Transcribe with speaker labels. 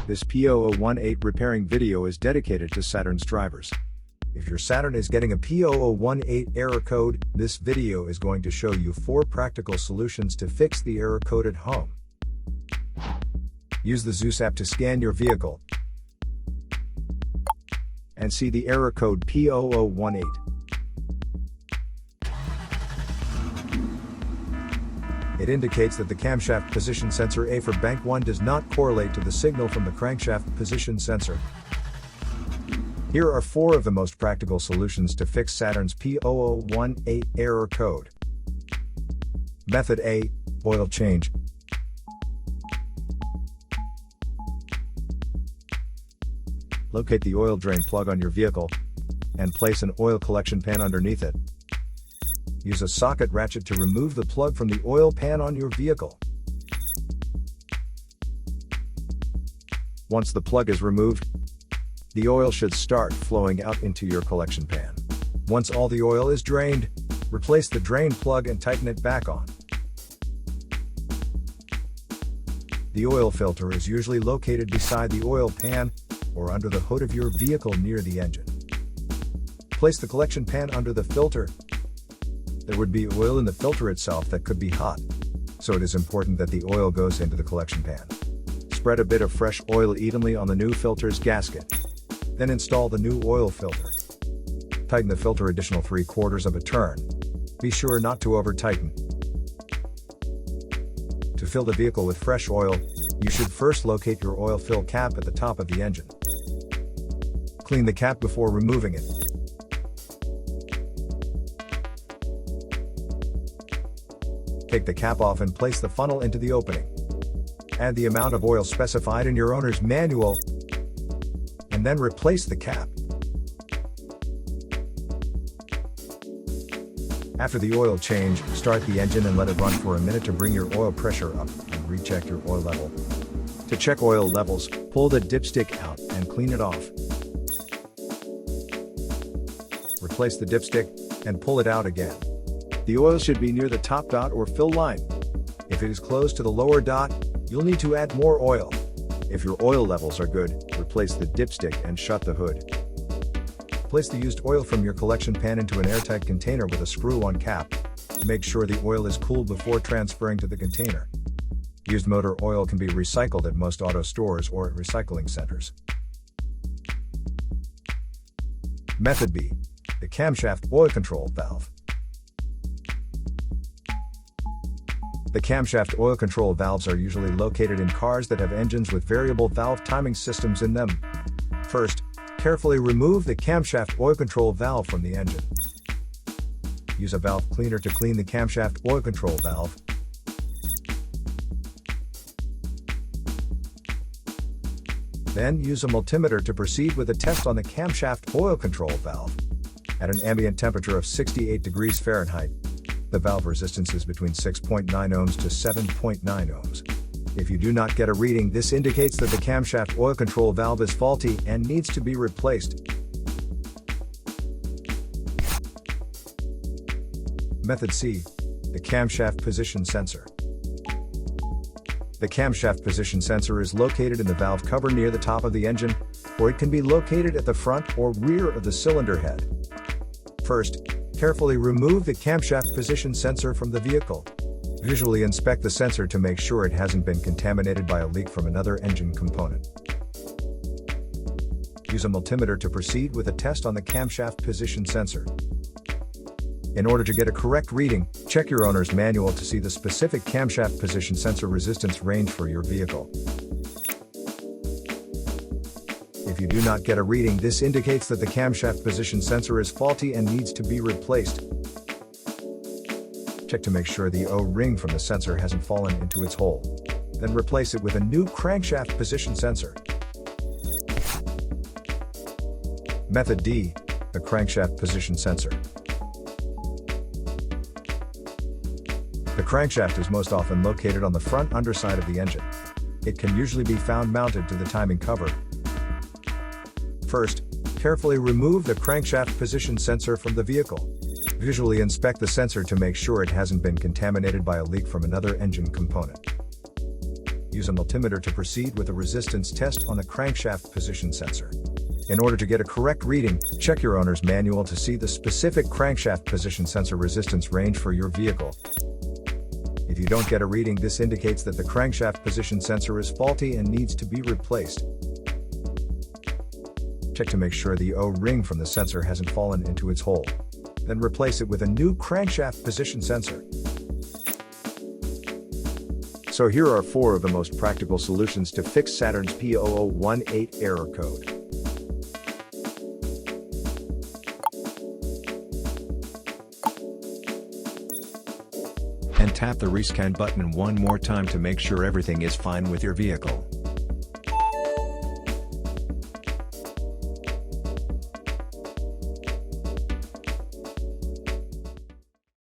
Speaker 1: This P0018 repairing video is dedicated to Saturn's drivers. If your Saturn is getting a P0018 error code, this video is going to show you 4 practical solutions to fix the error code at home. Use the Zeus app to scan your vehicle and see the error code P0018. It indicates that the camshaft position sensor A for bank 1 does not correlate to the signal from the crankshaft position sensor. Here are 4 of the most practical solutions to fix Saturn's P0018 error code. Method A. Oil change. Locate the oil drain plug on your vehicle and place an oil collection pan underneath it. Use a socket ratchet to remove the plug from the oil pan on your vehicle. Once the plug is removed, the oil should start flowing out into your collection pan. Once all the oil is drained, replace the drain plug and tighten it back on. The oil filter is usually located beside the oil pan or under the hood of your vehicle near the engine. Place the collection pan under the filter. There would be oil in the filter itself that could be hot, so it is important that the oil goes into the collection pan. Spread a bit of fresh oil evenly on the new filter's gasket. Then install the new oil filter. Tighten the filter additional 3/4 of a turn. Be sure not to over-tighten. To fill the vehicle with fresh oil, you should first locate your oil fill cap at the top of the engine. Clean the cap before removing it. Take the cap off and place the funnel into the opening. Add the amount of oil specified in your owner's manual, and then replace the cap. After the oil change, start the engine and let it run for a minute to bring your oil pressure up and recheck your oil level. To check oil levels, pull the dipstick out and clean it off. Replace the dipstick and pull it out again. The oil should be near the top dot or fill line. If it is close to the lower dot, you'll need to add more oil. If your oil levels are good, replace the dipstick and shut the hood. Place the used oil from your collection pan into an airtight container with a screw-on cap. Make sure the oil is cooled before transferring to the container. Used motor oil can be recycled at most auto stores or at recycling centers. Method B. The Camshaft Oil Control Valve. The camshaft oil control valves are usually located in cars that have engines with variable valve timing systems in them. First, carefully remove the camshaft oil control valve from the engine. Use a valve cleaner to clean the camshaft oil control valve. Then use a multimeter to proceed with a test on the camshaft oil control valve. At an ambient temperature of 68 degrees Fahrenheit, the valve resistance is between 6.9 ohms to 7.9 ohms. If you do not get a reading, this indicates that the camshaft oil control valve is faulty and needs to be replaced. Method C. The Camshaft Position Sensor. The camshaft position sensor is located in the valve cover near the top of the engine, or it can be located at the front or rear of the cylinder head. First, carefully remove the camshaft position sensor from the vehicle. Visually inspect the sensor to make sure it hasn't been contaminated by a leak from another engine component. Use a multimeter to proceed with a test on the camshaft position sensor. In order to get a correct reading, check your owner's manual to see the specific camshaft position sensor resistance range for your vehicle. If you do not get a reading, this indicates that the camshaft position sensor is faulty and needs to be replaced. Check to make sure the O-ring from the sensor hasn't fallen into its hole. Then replace it with a new crankshaft position sensor. Method D. The Crankshaft Position Sensor. The crankshaft is most often located on the front underside of the engine. It can usually be found mounted to the timing cover. First, carefully remove the crankshaft position sensor from the vehicle. Visually inspect the sensor to make sure it hasn't been contaminated by a leak from another engine component. Use a multimeter to proceed with a resistance test on the crankshaft position sensor. In order to get a correct reading, check your owner's manual to see the specific crankshaft position sensor resistance range for your vehicle. If you don't get a reading, this indicates that the crankshaft position sensor is faulty and needs to be replaced. Check to make sure the O-ring from the sensor hasn't fallen into its hole. Then replace it with a new crankshaft position sensor. So here are 4 of the most practical solutions to fix Saturn's P0018 error code. And tap the rescan button one more time to make sure everything is fine with your vehicle.